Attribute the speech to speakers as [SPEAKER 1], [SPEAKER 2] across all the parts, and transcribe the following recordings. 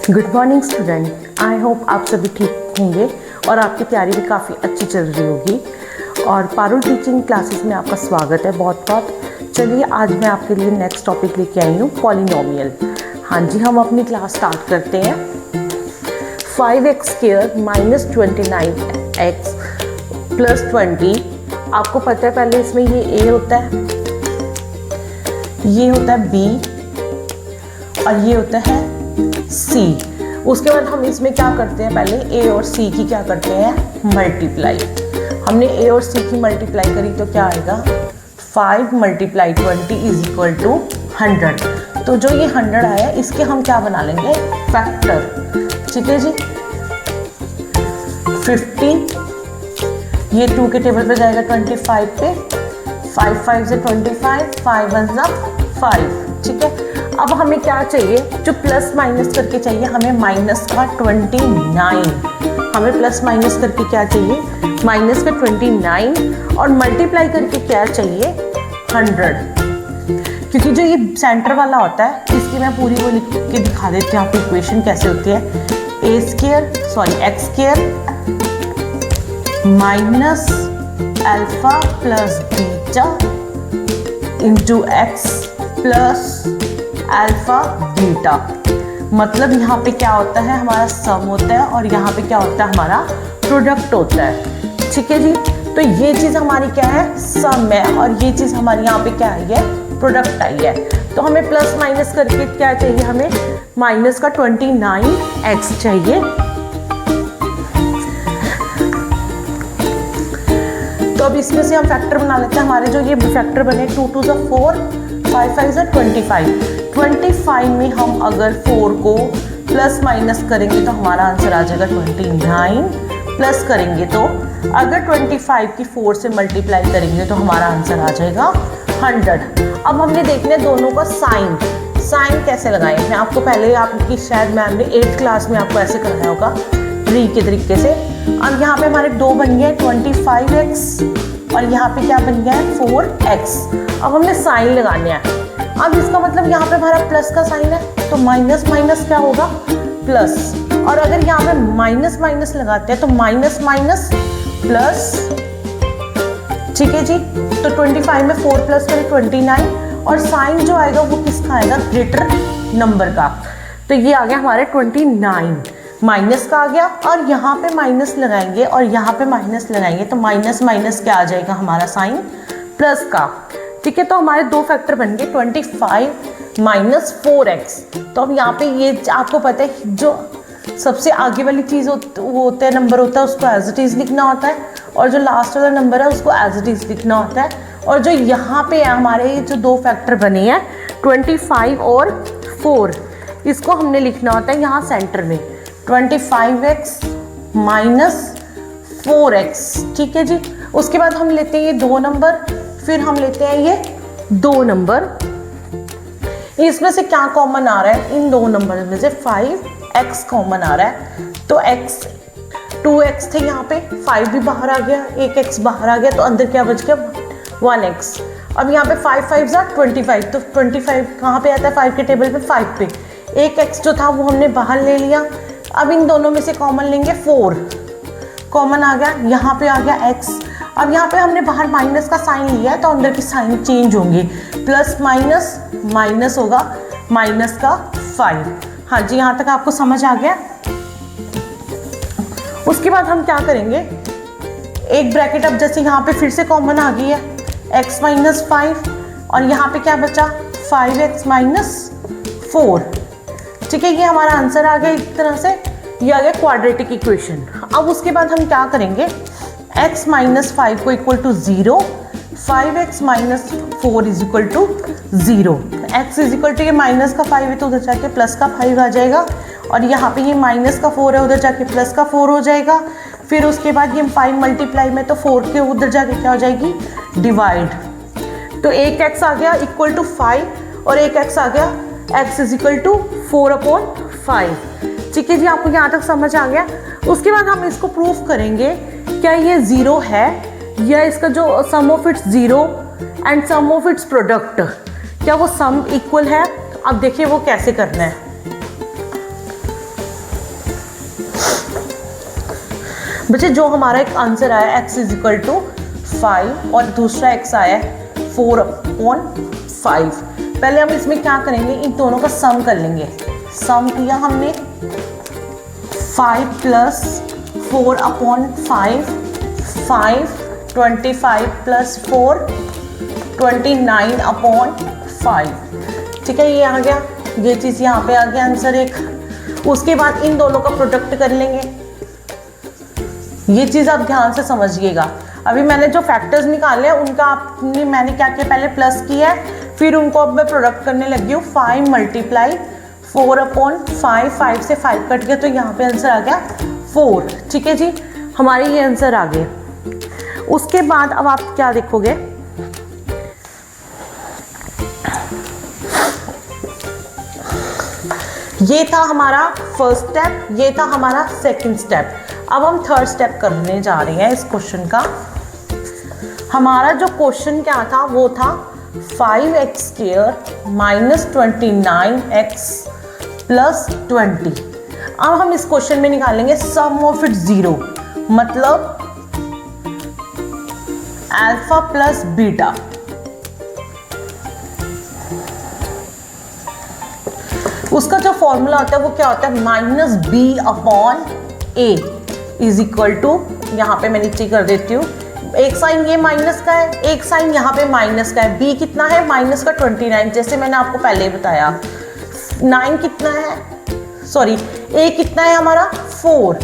[SPEAKER 1] Good morning student, I hope आप सभी ठीक होंगे और आपकी तैयारी भी काफ़ी अच्छी चल रही होगी। और पारुल टीचिंग क्लासेस में आपका स्वागत है बहुत बहुत। चलिए आज मैं आपके लिए नेक्स्ट टॉपिक लेके आई हूँ, पॉलिनोमियल। हाँ जी, हम अपनी क्लास स्टार्ट करते हैं। 5x² - 29x + 20। आपको पता है पहले इसमें ये a होता है, ये होता है b और ये होता है c। उसके बाद हम इसमें क्या करते हैं, पहले a और c की क्या करते हैं, मल्टीप्लाई। हमने a और c की मल्टीप्लाई करी तो क्या आएगा, 5 × 20 = 100। तो जो ये 100 आया इसके हम क्या बना लेंगे, फैक्टर। ठीक है जी, 50, ये 2 के टेबल पे जाएगा 25 पे, 5 × 5 = 25, 5 × 1 = 5। ठीक है, अब हमें क्या चाहिए, जो प्लस माइनस करके चाहिए हमें माइनस का 29। हमें प्लस माइनस करके क्या चाहिए, माइनस का 29 और मल्टीप्लाई करके क्या चाहिए, 100। क्योंकि जो ये सेंटर वाला होता है इसकी मैं पूरी वो लिख के दिखा देती हूँ आपको इक्वेशन कैसे होती है। x² - α + beta into x + alpha beta. मतलब यहाँ पे क्या होता है, हमारा सम होता है और यहाँ पे क्या होता है, हमारा प्रोडक्ट होता है। ठीक है जी, तो ये चीज़ हमारी क्या है, सम है, और ये चीज़ हमारी यहाँ पे क्या आई है, प्रोडक्ट आई है। तो हमें प्लस माइनस करके क्या चाहिए, हमें माइनस का 29x चाहिए। तो अब इसमें से हम फैक्टर बना लेते हैं। हमारे जो ये फैक्टर बने 2 × 2 = 4, 5 × 5 = 25। 25 में हम अगर 4 को प्लस माइनस करेंगे तो हमारा आंसर आ जाएगा 29। प्लस करेंगे तो अगर 25 की 4 से मल्टीप्लाई करेंगे तो हमारा आंसर आ जाएगा 100। अब हमने देखना है दोनों का साइन। साइन कैसे लगाएं, मैं आपको पहले आपकी शायद मैम ने 8th क्लास में आपको ऐसे कराया होगा ट्री के तरीके से। अब यहाँ पे हमारे दो बन गए 25x और यहाँ पे क्या बन गया है, 4x। अब हमने साइन लगाने हैं। अब इसका मतलब यहाँ पे हमारा प्लस का साइन है तो माइनस माइनस क्या होगा, प्लस। और अगर यहाँ पे माइनस माइनस लगाते हैं तो माइनस माइनस प्लस। ठीक है जी, तो 25 में 4 प्लस करें 29 और साइन जो आएगा वो किसका आएगा, ग्रेटर नंबर का। तो ये आ गया हमारे 29, माइनस का आ गया और यहाँ पे माइनस लगाएंगे और यहाँ पे माइनस लगाएंगे तो माइनस माइनस क्या आ जाएगा, हमारा साइन प्लस का। ठीक है, तो हमारे दो फैक्टर बन गए 25 - 4x। तो अब यहाँ पे ये आपको पता है जो सबसे आगे वाली चीज़ वो होता है, नंबर होता है, उसको एज इट इज़ लिखना होता है, और जो लास्ट वाला नंबर है उसको एज इट इज़ लिखना होता है। और जो यहाँ पे है हमारे जो दो फैक्टर बने हैं 25 और 4, इसको हमने लिखना होता है यहाँ सेंटर में 25x - 4x। ठीक है जी, उसके बाद हम लेते हैं ये 2 नंबर, फिर हम लेते हैं ये 2 नंबर। इसमें से क्या कॉमन आ रहा है, इन 2 नंबर में से 5x कॉमन आ रहा है। तो x 2x थे यहाँ पे, 5 भी बाहर आ गया, 1x बाहर आ गया, तो अंदर क्या बच गया, 1x। अब यहाँ पे 5 × 5 = 25, तो 25 कहाँ पे आता है, 5 के टेबल पे 5 पे। 1x जो था वो हमने बाहर ले लिया। अब इन दोनों में से कॉमन लेंगे, 4 कॉमन आ गया, यहाँ पे आ गया x। अब यहाँ पे हमने बाहर माइनस का साइन लिया है तो अंदर के साइन चेंज होंगे, प्लस माइनस माइनस होगा, माइनस का 5। हाँ जी, यहाँ तक आपको समझ आ गया। उसके बाद हम क्या करेंगे, एक ब्रैकेट अब जैसे यहाँ पे फिर से कॉमन आ गई है, x - 5 और यहाँ पे क्या बचा, 5x - 4। ठीक है, ये हमारा आंसर आ गया। एक तरह से ये आ गया क्वाड्रेटिक इक्वेशन। अब उसके बाद हम क्या करेंगे, x - 5 को equal to 0, 5x - 4 is equal to 0। x is equal to ये माइनस का 5 है तो उधर जाके प्लस का 5 आ जाएगा, और यहाँ पे ये माइनस का 4 है उधर जाके प्लस का 4 हो जाएगा। फिर उसके बाद ये 5 मल्टीप्लाई में तो 4 के उधर जाके क्या हो जाएगी, डिवाइड। तो एक x आ गया इक्वल टू 5 और एक x आ गया x इज इक्वल टू 4/5। ठीक है जी, आपको यहाँ तक समझ आ गया। उसके बाद हम इसको प्रूफ करेंगे, क्या ये 0 है या इसका जो sum of its 0 and sum of its product, क्या वो सम इक्वल है। अब देखिए वो कैसे करना है। बच्चे जो हमारा एक आंसर आया x इज इक्वल टू 5 और दूसरा x आया 4/5। पहले हम इसमें क्या करेंगे, इन दोनों का सम कर लेंगे। सम किया हमने 5 प्लस 4/5, 5, 25 प्लस 4 29/5। ठीक है, ये आ गया, ये चीज़ यहाँ पे आ गया आंसर एक। उसके बाद इन दोनों का प्रोडक्ट कर लेंगे। ये चीज़ आप ध्यान से समझिएगा। अभी मैंने जो फैक्टर्स निकाले हैं उनका आपने मैंने क्या किया, पहले प्लस किया है, फिर उनको अब मैं प्रोडक्ट करने लगी हूँ। 5 मल्टीप्लाई 4/5, 5 से 5 कट गया तो यहाँ पे आंसर आ गया 4। ठीक है जी, हमारे ये आंसर आ गए। उसके बाद अब आप क्या देखोगे, ये था हमारा फर्स्ट स्टेप, ये था हमारा सेकंड स्टेप। अब हम थर्ड स्टेप करने जा रहे हैं इस क्वेश्चन का। हमारा जो क्वेश्चन क्या था वो था 5x² माइनस 29x प्लस 20। अब हम इस क्वेश्चन में निकालेंगे सम ऑफ इट 0, मतलब अल्फा प्लस बीटा। उसका जो फॉर्मूला होता है वो क्या होता है, -b/a इज इक्वल टू, यहाँ पे मैं नीचे कर देती हूँ, एक साइन ये माइनस का है, एक साइन यहाँ पे माइनस का है। b कितना है, माइनस का 29, जैसे मैंने आपको पहले ही बताया। 9 कितना है, सॉरी a कितना है हमारा 4,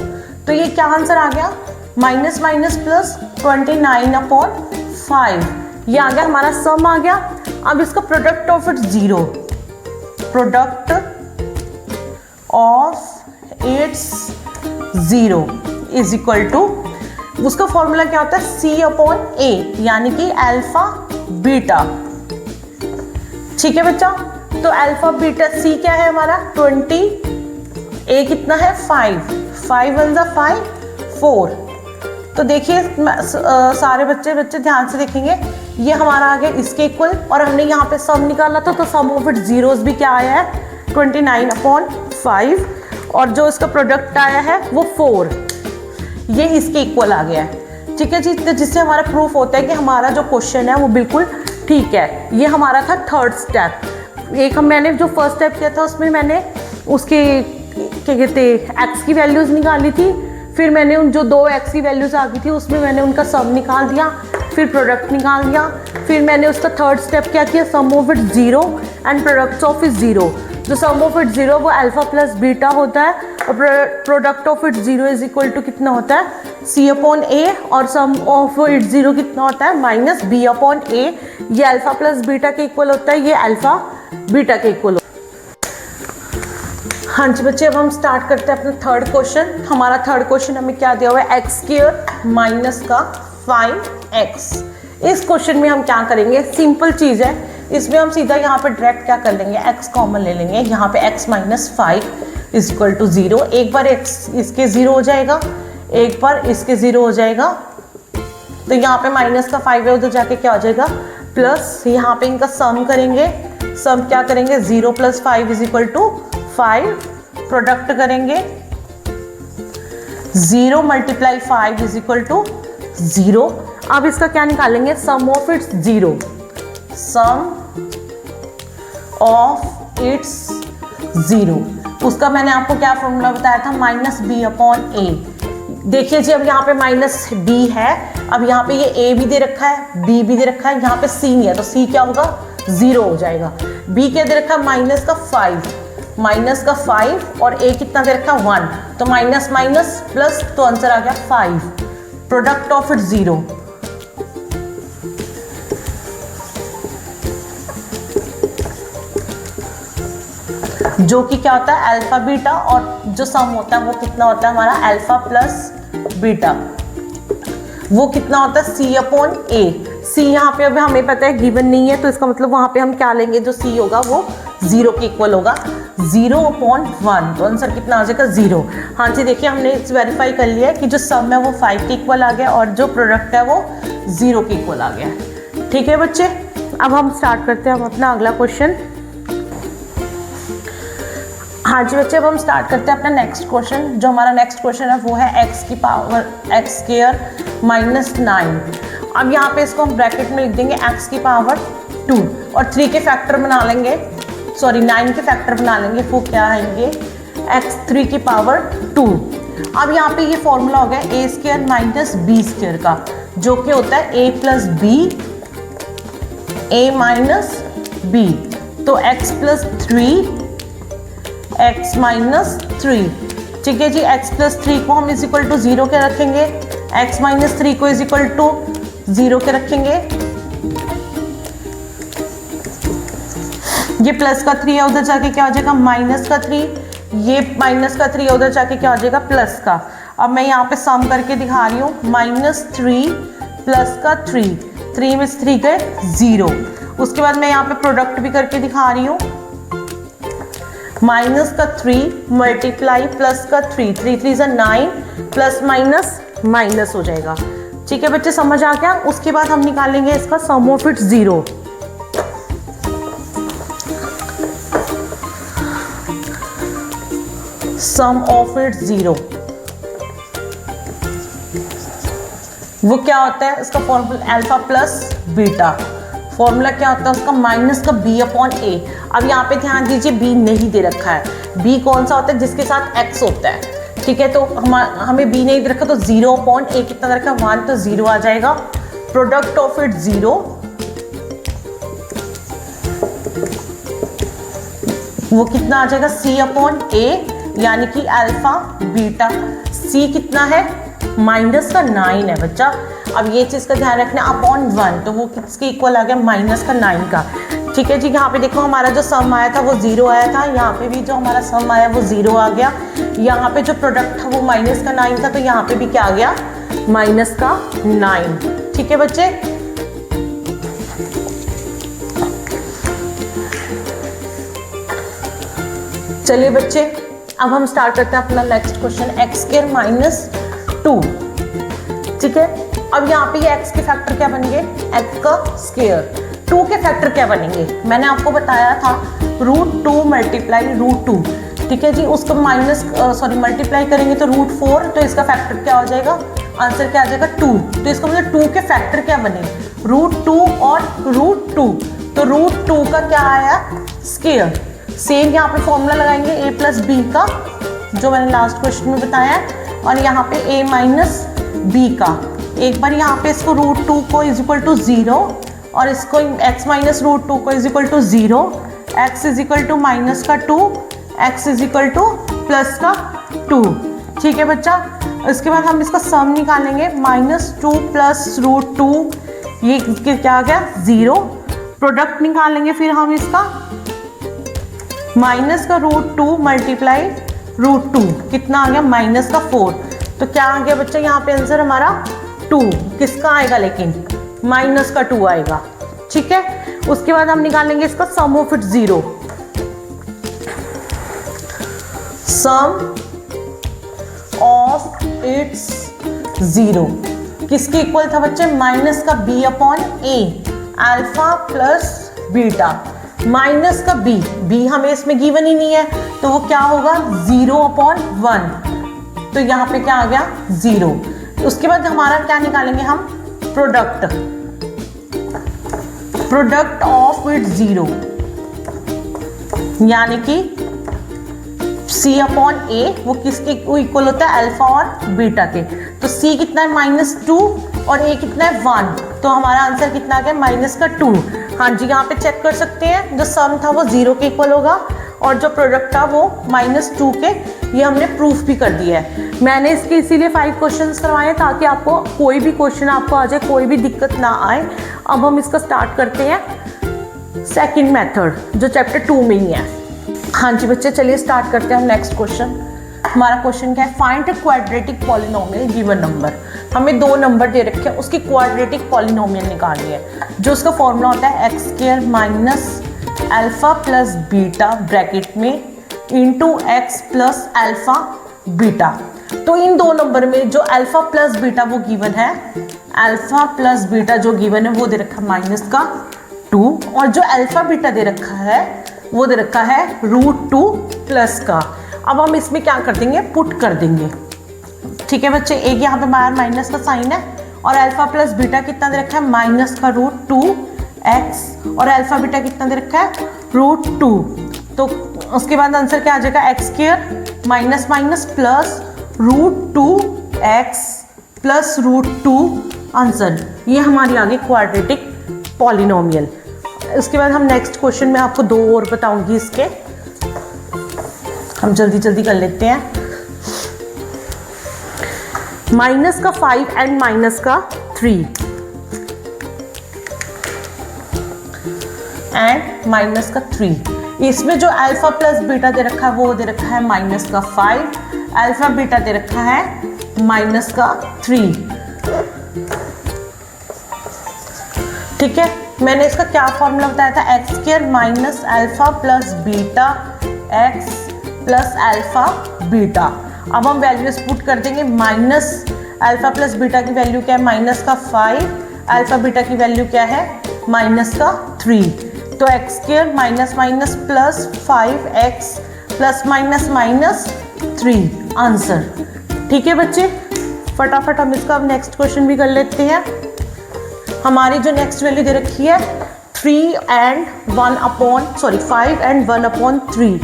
[SPEAKER 1] तो ये क्या आंसर आ गया, माइनस माइनस प्लस 29/5। ये आ गया हमारा सम आ गया। अब इसका product of its 0, product of its 0 is equal to, उसका फॉर्मूला क्या होता है, C/A, यानी कि अल्फा बीटा। ठीक है बच्चा, तो अल्फा बीटा C क्या है हमारा 20, A कितना है 5, 5 1 जा 5, 4। तो देखिए सारे बच्चे ध्यान से देखेंगे, ये हमारा आ गया इसके इक्वल, और हमने यहाँ पे सम निकाला था, तो सम ऑफ इट जीरोस भी क्या आया है 29/5, और जो इसका प्रोडक्ट आया है वो 4, ये इसके इक्वल आ गया है। ठीक है जी, तो जिससे हमारा प्रूफ होता है कि हमारा जो क्वेश्चन है वो बिल्कुल ठीक है। ये हमारा था थर्ड स्टेप। एक मैंने जो फर्स्ट स्टेप किया था उसमें मैंने उसके क्या कहते एक्स की वैल्यूज़ निकाली थी, फिर मैंने उन जो 2 एक्स की वैल्यूज़ आ गई थी उसमें मैंने उनका सम निकाल दिया, फिर प्रोडक्ट निकाल दिया, फिर मैंने उसका थर्ड स्टेप क्या किया, sum of it 0 and product of it 0। जो सम ऑफ इट 0 वो अल्फा प्लस बीटा होता है, और product of it 0 is equal to कितना होता है, C/A, और सम ऑफ इट 0 कितना होता है, -b/a। ये अल्फा प्लस बीटा के इक्वल होता है, ये अल्फा बीटा के इक्वल। हाँ जी बच्चे, अब हम स्टार्ट करते हैं अपना थर्ड क्वेश्चन। हमारा थर्ड क्वेश्चन हमें क्या दिया हुआ है, x² माइनस का 5x। इस क्वेश्चन में हम क्या करेंगे, सिंपल चीज़ है, इसमें हम सीधा यहाँ पे डायरेक्ट क्या कर लेंगे, x कॉमन ले लेंगे। यहाँ पे x minus 5 is equal to 0। एक बार x इसके 0 हो जाएगा, एक बार इसके 0 हो जाएगा, तो यहाँ पे माइनस का 5 है, उधर जाके क्या हो जाएगा प्लस। यहाँ पे इनका सम करेंगे, सम क्या करेंगे, 0 + 5 इज इक्वल टू 5, प्रोडक्ट करेंगे 0 × 5 इज इक्वल टू 0। अब इसका क्या निकालेंगे, sum of its 0, sum of its 0। उसका मैंने आपको क्या फॉर्मूला बताया था, -b/a। देखिए जी, अब यहाँ पे -b है, अब यहाँ पे ये a भी दे रखा है, b भी दे रखा है, यहाँ पे c नहीं है, तो c क्या होगा 0 हो जाएगा। b क्या दे रखा है, -5 और a कितना दे रखा है 1, तो माइनस माइनस प्लस, तो आंसर आ गया 5, प्रोडक्ट ऑफ इट 0। जो कि क्या होता है अल्फा बीटा, और जो सम होता है वो कितना होता है हमारा अल्फा प्लस बीटा, वो कितना होता है C/A। C यहाँ पे अभी हमें पता है गिवन नहीं है, तो इसका मतलब वहाँ पे हम क्या लेंगे, जो C होगा वो 0 के इक्वल होगा, 0/1, तो आंसर कितना आ जाएगा 0। हाँ जी, देखिए हमने वेरीफाई कर लिया है कि जो सम है वो 5 के इक्वल आ गया, और जो प्रोडक्ट है वो 0 के इक्वल आ गया। ठीक है बच्चे, अब हम स्टार्ट करते हैं हम अपना अगला क्वेश्चन। हाँ जी बच्चे, अब हम स्टार्ट करते हैं अपना नेक्स्ट क्वेश्चन। जो हमारा नेक्स्ट क्वेश्चन है वो है x की पावर x स्क्वायर माइनस 9। अब यहाँ पे इसको हम ब्रैकेट में लिख देंगे x की पावर 2 और 3 के फैक्टर बना लेंगे, सॉरी 9 के फैक्टर बना लेंगे। वो क्या आएंगे, x 3 की पावर 2। अब यहाँ पे ये फॉर्मूला हो गया a square minus b square का, जो कि होता है a plus b a minus b। तो x प्लस 3 x माइनस 3, ठीक है जी। x प्लस 3 को हम इज इक्वल टू 0 के रखेंगे, x माइनस 3 को इज इक्वल टू 0 के रखेंगे। ये प्लस का 3 है, उधर जाके क्या हो जाएगा माइनस का 3। ये माइनस का 3 है, उधर जाके क्या हो जाएगा प्लस का। अब मैं यहाँ पे सम करके दिखा रही हूँ, -3 प्लस का 3 में 3 गए 0। उसके बाद मैं यहाँ पे प्रोडक्ट भी करके दिखा रही हूँ, माइनस का 3 मल्टीप्लाई प्लस का 3 3 से 9 प्लस माइनस माइनस हो जाएगा। ठीक है बच्चे, समझ आ गया। उसके बाद हम निकालेंगे इसका sum of it 0। Sum of it 0 वो क्या होता है, इसका formula alpha plus beta. Formula क्या होता है उसका, माइनस का b अपॉन ए। अब यहाँ पे ध्यान दीजिए b नहीं दे रखा है। b कौन सा होता है, जिसके साथ x होता है, ठीक है। तो हमें b नहीं दे रखा, तो 0 अपॉन ए कितना दे रखा है 1, तो 0 आ जाएगा। प्रोडक्ट ऑफ इट 0, वो कितना आ जाएगा c अपॉन ए, यानी कि अल्फा बीटा। c कितना है, माइनस का 9 है बच्चा। अब ये चीज़ का ध्यान रखना, अपॉन 1, तो वो किसके इक्वल आ गया, माइनस का 9 का। ठीक है जी। यहाँ पे देखो हमारा जो सम आया था वो 0 आया था, यहाँ पे भी जो हमारा सम आया वो 0 आ गया। यहाँ पे जो प्रोडक्ट था वो माइनस का 9 था, तो यहाँ पे भी क्या आ गया, माइनस का 9। ठीक है बच्चे। चलिए बच्चे, अब हम स्टार्ट करते हैं अपना next question, x square minus 2। ठीक है। अब यहाँ पे ये x के फैक्टर क्या बनेंगे, x का स्क्वायर। 2 के फैक्टर क्या बनेंगे, मैंने आपको बताया था √2 मल्टीप्लाई √2। ठीक है जी। उसको मल्टीप्लाई करेंगे तो √4, तो इसका फैक्टर क्या हो जाएगा, आंसर क्या आ जाएगा 2। तो इसका मतलब 2 के फैक्टर क्या बने, √2 और √2। तो √2 का क्या आया, स्क्वायर। सेम यहाँ पे फॉर्मूला लगाएंगे a प्लस बी का, जो मैंने लास्ट क्वेश्चन में बताया, और यहाँ पे a माइनस बी का। एक बार यहाँ पे इसको √2 को इज इक्वल टू 0 और इसको x माइनस √2 को is equal to 0, x is equal to minus का 2, x is equal to plus का 2। ठीक है बच्चा। इसके बाद हम इसका सम निकालेंगे, -2 प्लस √2, ये क्या आ गया 0। प्रोडक्ट निकालेंगे फिर हम इसका, माइनस का √2 मल्टीप्लाई √2 कितना आ गया, माइनस का 4। तो क्या आ गया बच्चा, यहाँ पे आंसर हमारा 2। किसका आएगा, लेकिन माइनस का 2 आएगा। ठीक है। उसके बाद हम निकालेंगे इसका sum of it 0। Sum of its 0 किसके इक्वल था बच्चे, माइनस का b upon A, alpha plus beta. Minus का b हमें इसमें गिवन ही नहीं है, तो वो क्या होगा 0 अपॉन 1। तो यहाँ पे क्या आ गया 0। उसके बाद हमारा क्या निकालेंगे हम, प्रोडक्ट ऑफ इट 0, यानी कि c अपॉन ए, वो किसके इक्वल होता है, अल्फा और बीटा के। तो c कितना है -2 और a कितना है 1, तो हमारा आंसर कितना आ गया, माइनस का 2। हाँ जी, यहाँ पे चेक कर सकते हैं, जो सम था वो 0 के इक्वल होगा और जो प्रोडक्ट था वो -2 के। ये हमने प्रूफ भी कर दिया है। मैंने इसके इसीलिए 5 क्वेश्चंस करवाए हैं ताकि आपको कोई भी क्वेश्चन आपको आ जाए, कोई भी दिक्कत ना आए। अब हम इसका स्टार्ट करते हैं सेकंड मेथड, जो चैप्टर 2 में ही है। हाँ जी बच्चे, चलिए स्टार्ट करते हैं हम नेक्स्ट क्वेश्चन। हमारा क्वेश्चन क्या है, find a quadratic polynomial given number. हमें 2 नंबर दे रखे हैं, उसकी क्वाड्रेटिक पॉलिनोमियल निकालनी है, जो उसका फॉर्मूला होता है x square minus alpha plus beta bracket में into x plus alpha beta. तो इन 2 नंबर में जो अल्फा प्लस बीटा वो गिवन है, अल्फा प्लस बीटा जो गिवन है वो दे रखा है -2, और जो अल्फा बीटा दे रखा है वो दे रखा है √2 प्लस का। अब हम इसमें क्या कर देंगे, पुट कर देंगे। ठीक है बच्चे, एक यहाँ पे बाहर माइनस का साइन है और अल्फा प्लस बीटा कितना दे रखा है, माइनस का √2x और अल्फा बीटा कितना दे रखा है, √2। तो उसके बाद आंसर क्या आ जाएगा, x² minus minus plus √2x plus √2 answer. ये हमारी आगे क्वाड्रेटिक पॉलिनोमियल। इसके बाद हम नेक्स्ट क्वेश्चन में आपको 2 और बताऊंगी इसके, हम जल्दी जल्दी कर लेते हैं। माइनस का 5 एंड माइनस का 3 एंड माइनस का 3। इसमें जो अल्फा प्लस बीटा दे रखा है वो दे रखा है माइनस का 5, अल्फा बीटा दे रखा है माइनस का 3। ठीक है, मैंने इसका क्या फॉर्मूला बताया था, x² minus alpha plus beta x plus alpha beta. अब हम वैल्यूज पुट कर देंगे। माइनस अल्फा प्लस बीटा की वैल्यू क्या है, माइनस का 5, अल्फा बीटा की वैल्यू क्या है, माइनस का 3। तो x² minus minus plus 5x plus minus minus 3 answer. ठीक है बच्चे, फटाफट हम इसका अब नेक्स्ट क्वेश्चन भी कर लेते हैं। हमारी जो नेक्स्ट वैल्यू दे रखी है 5 एंड 1/3।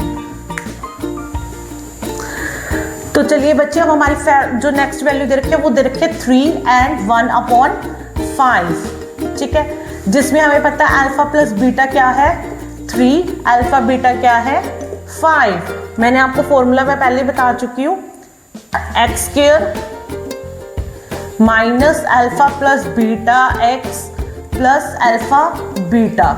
[SPEAKER 1] तो चलिए बच्चे, अब हमारी जो नेक्स्ट वैल्यू दे रखी है वो दे रखी है 3 एंड 1/5। ठीक है, जिसमें हमें पता है अल्फा प्लस बीटा क्या है 3, अल्फा बीटा क्या है 5। मैंने आपको फॉर्मूला में पहले बता चुकी हूँ, x² minus alpha plus beta x plus alpha beta.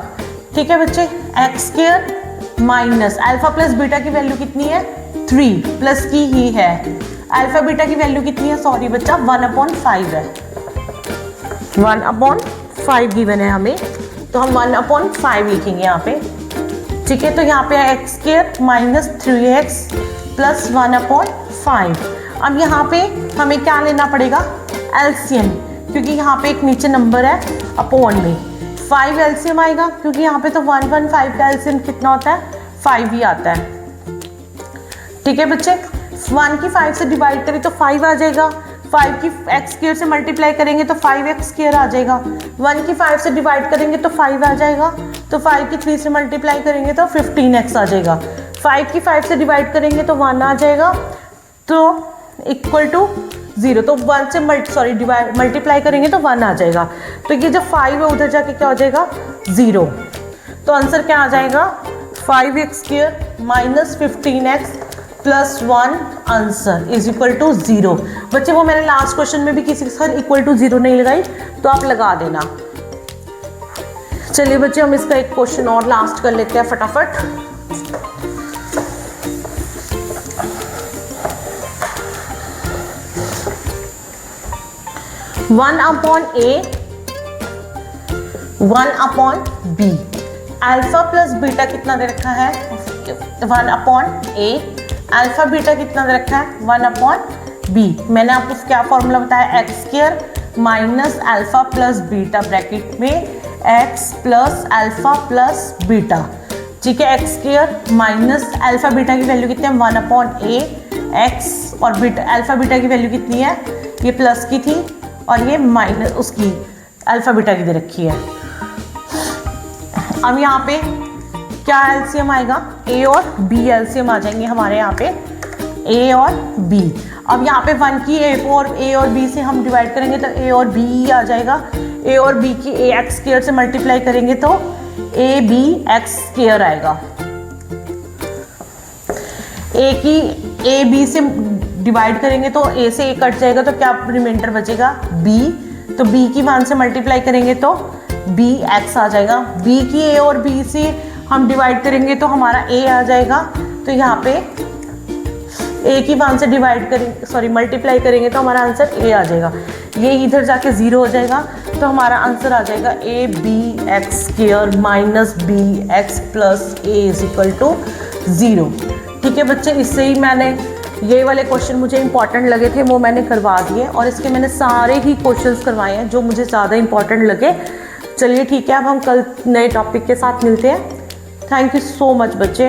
[SPEAKER 1] ठीक है बच्चे, x² minus alpha plus beta की वैल्यू कितनी है, 3 प्लस की ही है। अल्फा बीटा की वैल्यू कितनी है, सॉरी बच्चा 1/5 है, 1/5 गिवन है हमें, तो हम 1/5 लिखेंगे यहाँ पे। ठीक है, तो यहाँ पे है x² माइनस 3x प्लस 1/5। अब यहाँ पे हमें क्या लेना पड़ेगा, एलसीएम, क्योंकि यहाँ पे एक नीचे नंबर है अपॉन में 5 एलसीएम आएगा, क्योंकि यहाँ पे तो 1/5 का एलसीएम कितना होता है, 5 ही आता है। ठीक है बच्चे, 1 की 5 से डिवाइड करें तो 5 आ जाएगा, 5 की x² से मल्टीप्लाई करेंगे तो 5x² आ जाएगा, 1 की 5 से डिवाइड करेंगे तो 5 आ जाएगा, तो 5 की 3 से मल्टीप्लाई करेंगे तो 15x आ जाएगा, 5 की 5 से डिवाइड करेंगे तो 1 आ जाएगा, तो इक्वल टू 0, तो 1 से मल्टीप्लाई करेंगे तो 1 आ जाएगा, तो ये जो 5 है उधर जाके क्या हो जाएगा 0। तो आंसर क्या आ जाएगा, 5x² minus 15x plus 1 answer is equal to 0। बच्चे वो मैंने लास्ट क्वेश्चन में भी किसी के साथ इक्वल टू 0 नहीं लगाई, तो आप लगा देना। चलिए बच्चे, हम इसका एक क्वेश्चन और लास्ट कर लेते हैं फटाफट। One upon B, alpha plus beta कितना दे रखा है, 1/a, अल्फा बीटा कितना दे रखा है 1/b। मैंने आपको क्या फॉर्मूला बताया, x² minus alpha plus beta bracket में x plus alpha plus beta. ठीक है, x² माइनस अल्फा बीटा की वैल्यू कितनी है 1/a, x और बीटा अल्फा बीटा की वैल्यू कितनी है, ये प्लस की थी और ये माइनस उसकी अल्फा बीटा की दे रखी है। अब यहाँ पे क्या एलसीएम आएगा, ए और बी एलसीएम आ जाएंगे हमारे यहाँ पे, ए और बी। अब यहाँ पे 1 की ए और बी से हम डिवाइड करेंगे तो ए और बी आ जाएगा, ए और बी की ए x² से मल्टीप्लाई करेंगे तो ए बी x² आएगा, ए की ए बी से डिवाइड करेंगे तो ए से ए कट जाएगा तो क्या रिमाइंडर बचेगा बी, तो बी की 1 से मल्टीप्लाई करेंगे तो बी एक्स आ जाएगा, बी की ए और बी से हम डिवाइड करेंगे तो हमारा ए आ जाएगा, तो यहाँ पे ए की 1 से मल्टीप्लाई करेंगे तो हमारा आंसर ए आ जाएगा, ये इधर जाके 0 हो जाएगा, तो हमारा आंसर आ जाएगा A B x² minus B X plus A is equal to 0। ठीक है बच्चे, इससे ही मैंने ये वाले क्वेश्चन मुझे इंपॉर्टेंट लगे थे वो मैंने करवा दिए, और इसके मैंने सारे ही क्वेश्चंस करवाए हैं जो मुझे ज़्यादा इंपॉर्टेंट लगे। चलिए ठीक है, अब हम कल नए टॉपिक के साथ मिलते हैं। थैंक यू सो मच बच्चे।